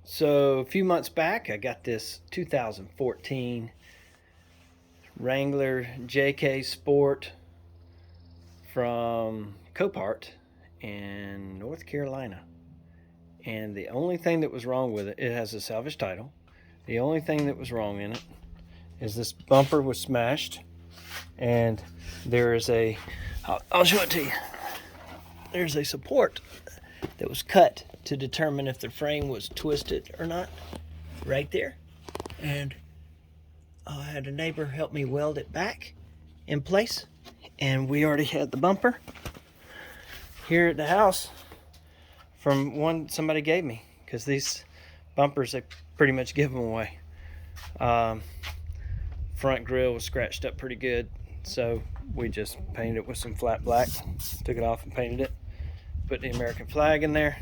So a few months back, I got this 2014 Wrangler JK Sport from Copart in North Carolina. And the only thing that was wrong with it, it has a salvage title. The only thing that was wrong in it is this bumper was smashed, and there is I'll show it to you. There's a support that was cut to determine if the frame was twisted or not, right there. And I had a neighbor help me weld it back in place, and we already had the bumper here at the house from one somebody gave me, because these bumpers, they pretty much give them away. Front grille was scratched up pretty good, so we just painted it with some flat black, took it off and painted it, put the American flag in there.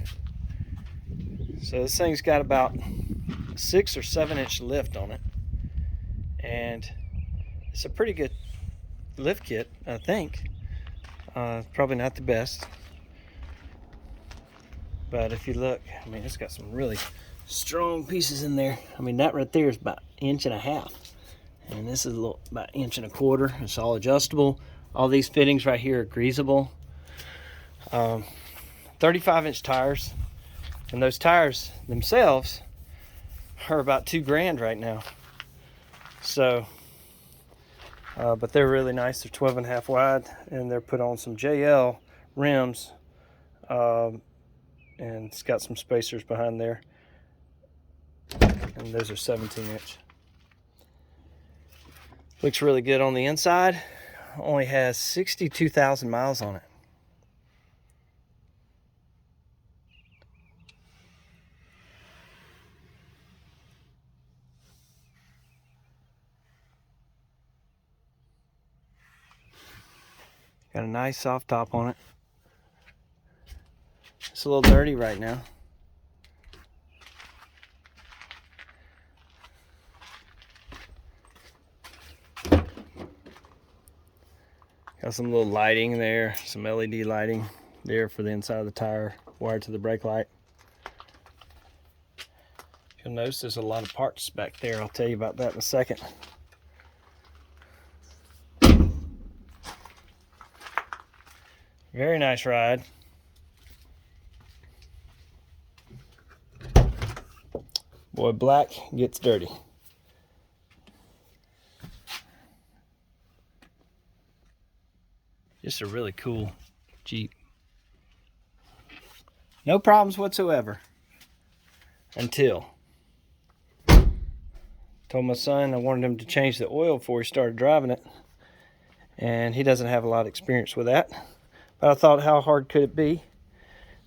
So this thing's got about 6 or 7 inch lift on it, and it's a pretty good lift kit, I think. Probably not the best, but if you look, I mean, it's got some really strong pieces in there. I mean, that right there is about 1.5 inches, and this is about 1.25 inches. It's all adjustable. All these fittings right here are greasable. 35-inch tires, and those tires themselves are about $2,000 right now. So, but they're really nice. They're 12.5 wide, and they're put on some JL rims, and it's got some spacers behind there, and those are 17-inch. Looks really good on the inside. Only has 62,000 miles on it. Got a nice soft top on it. It's a little dirty right now. Got some little lighting there, some LED lighting there for the inside of the tire, wired to the brake light. You'll notice there's a lot of parts back there. I'll tell you about that in a second. Very nice ride. Boy, black gets dirty. Just a really cool Jeep. No problems whatsoever. Until told my son I wanted him to change the oil before he started driving it, and he doesn't have a lot of experience with that. But I thought, how hard could it be?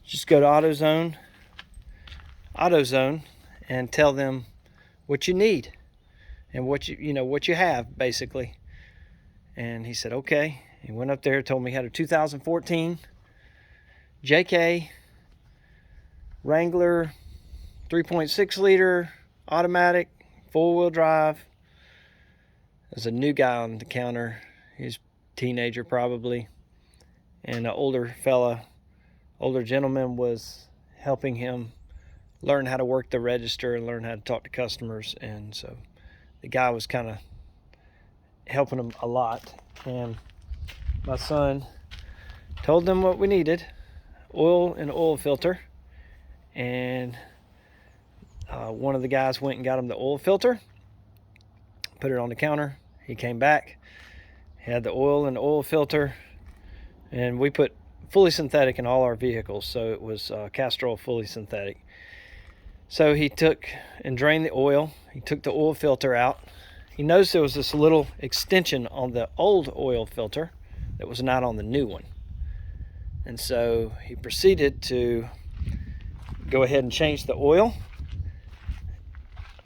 Just go to Autozone, and tell them what you need and what you have, basically. And he said, okay. He went up there, told me he had a 2014 JK Wrangler 3.6 liter automatic, 4-wheel drive. There's a new guy on the counter. He's a teenager probably. And an older gentleman was helping him learn how to work the register and learn how to talk to customers. And so the guy was kind of helping him a lot. And my son told them what we needed: oil and oil filter. And one of the guys went and got him the oil filter, put it on the counter. He came back, had the oil and oil filter, and we put fully synthetic in all our vehicles, so it was castor oil fully synthetic. So he took and drained the oil. He took the oil filter out. He noticed there was this little extension on the old oil filter that was not on the new one. And so he proceeded to go ahead and change the oil.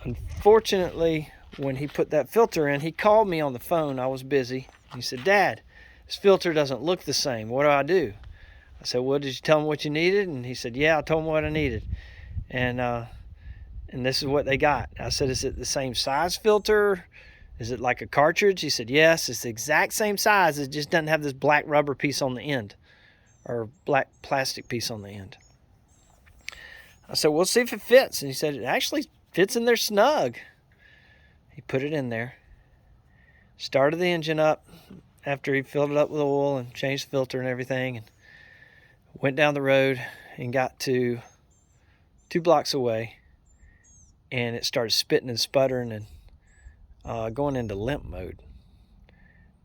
Unfortunately, when he put that filter in, he called me on the phone. I was busy. He said, "Dad, this filter doesn't look the same. What do I do?" I said, "Well, did you tell him what you needed?" And he said, "Yeah, I told him what I needed. And this is what they got." I said, "Is it the same size filter? Is it like a cartridge?" He said, "Yes, it's the exact same size. It just doesn't have this black rubber piece on the end, or black plastic piece on the end." I said, we'll see if it fits. And he said, it actually fits in there snug. He put it in there, started the engine up after he filled it up with oil and changed the filter and everything, and went down the road and got to 2 blocks away, and it started spitting and sputtering and going into limp mode.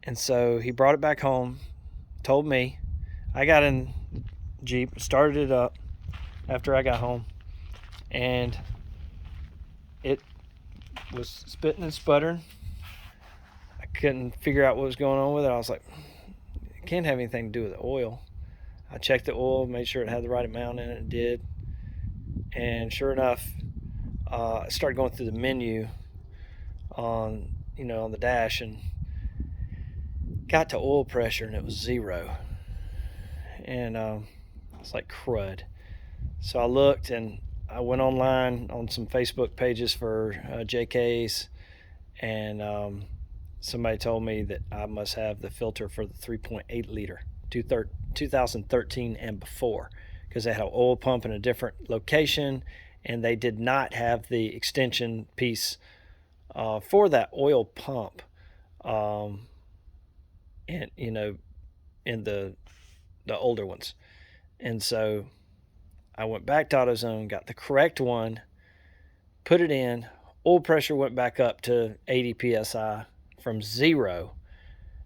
And so he brought it back home, told me. I got in the Jeep, started it up after I got home, and it was spitting and sputtering. I couldn't figure out what was going on with it. I was like, it can't have anything to do with the oil. I checked the oil, made sure it had the right amount in it. It did. And sure enough, I started going through the menu on the dash, and got to oil pressure, and it was 0. And it's like crud. So I looked, and I went online on some Facebook pages for JKs, and somebody told me that I must have the filter for the 3.8 liter 2013 and before, because they had an oil pump in a different location, and they did not have the extension piece for that oil pump, and in the older ones. And so I went back to AutoZone, got the correct one, put it in. Oil pressure went back up to 80 psi from 0,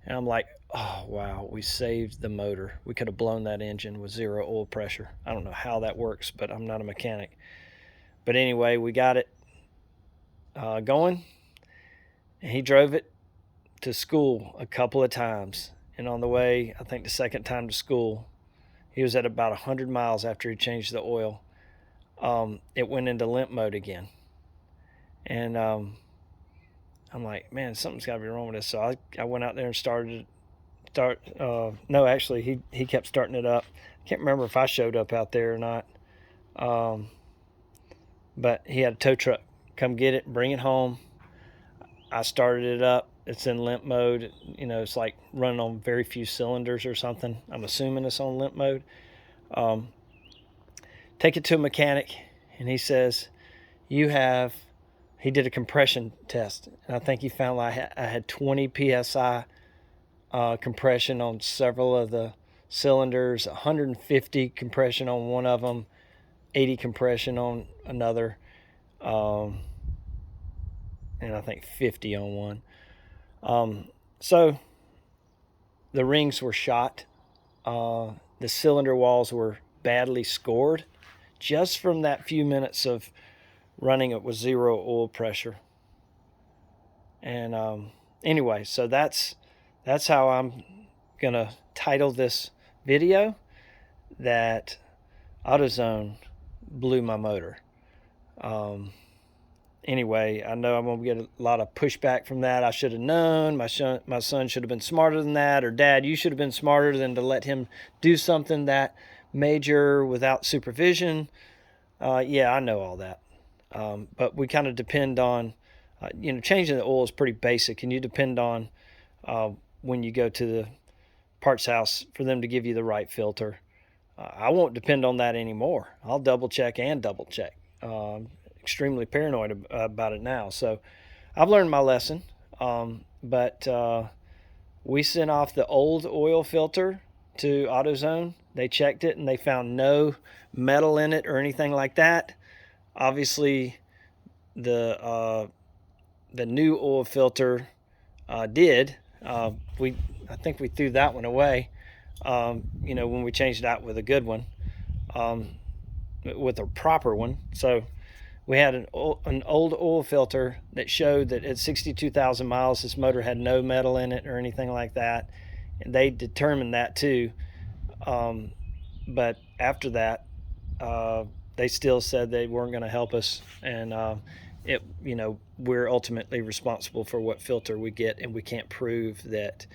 and I'm like, oh wow, we saved the motor. We could have blown that engine with 0 oil pressure. I don't know how that works, but I'm not a mechanic. But anyway, we got it going, and he drove it to school a couple of times. And on the way, I think the second time to school, he was at about 100 miles after he changed the oil. It went into limp mode again. And I'm like, man, something's got to be wrong with this. So I went out there and no, actually, he kept starting it up. I can't remember if I showed up out there or not. But he had a tow truck come get it, bring it home. I started it up. It's in limp mode. It's like running on very few cylinders or something. I'm assuming it's on limp mode. Take it to a mechanic, and he says, he did a compression test, and I think he found I had 20 psi compression on several of the cylinders, 150 compression on one of them, 80 compression on another, and I think 50 on one. So the rings were shot. The cylinder walls were badly scored just from that few minutes of running it with 0 oil pressure. And anyway, so that's how I'm gonna title this video, that AutoZone blew my motor. Anyway, I know I'm going to get a lot of pushback from that. I should have known. My son should have been smarter than that. Or, Dad, you should have been smarter than to let him do something that major without supervision. Yeah, I know all that. But we kind of depend on, changing the oil is pretty basic. And you depend on when you go to the parts house for them to give you the right filter. I won't depend on that anymore. I'll double check. Extremely paranoid about it now. So I've learned my lesson. But we sent off the old oil filter to AutoZone. They checked it, and they found no metal in it or anything like that. Obviously, the new oil filter did. I think we threw that one away. When we changed it out with a good one, with a proper one. So we had an old oil filter that showed that at 62,000 miles, this motor had no metal in it or anything like that. And they determined that too. But after that, they still said they weren't going to help us. And, we're ultimately responsible for what filter we get, and we can't prove that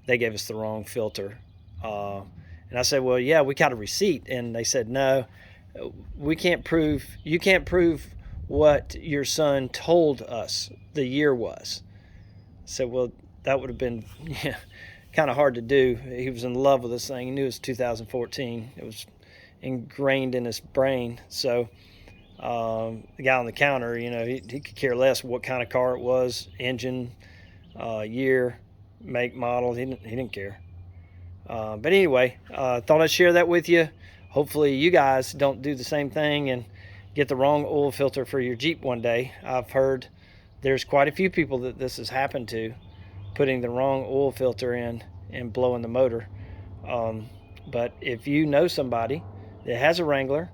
they gave us the wrong filter. And I said, well, yeah, we got a receipt. And they said, no, you can't prove what your son told us the year was. I said, well, that would have been kind of hard to do. He was in love with this thing. He knew it was 2014. It was ingrained in his brain. So The guy on the counter, you know, he could care less what kind of car it was, engine, year, make, model. He didn't care. But anyway, thought I'd share that with you. Hopefully you guys don't do the same thing and get the wrong oil filter for your Jeep one day. I've heard there's quite a few people that this has happened to, putting the wrong oil filter in and blowing the motor. But if you know somebody that has a Wrangler,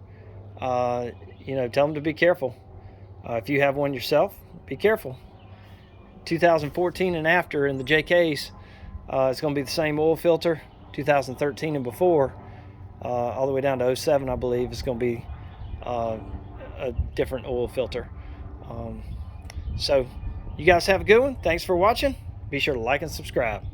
you know, tell them to be careful. If you have one yourself, be careful. 2014 and after in the JKs, it's going to be the same oil filter. 2013 and before, all the way down to 07, I believe, is going to be a different oil filter. So you guys have a good one. Thanks for watching. Be sure to like and subscribe.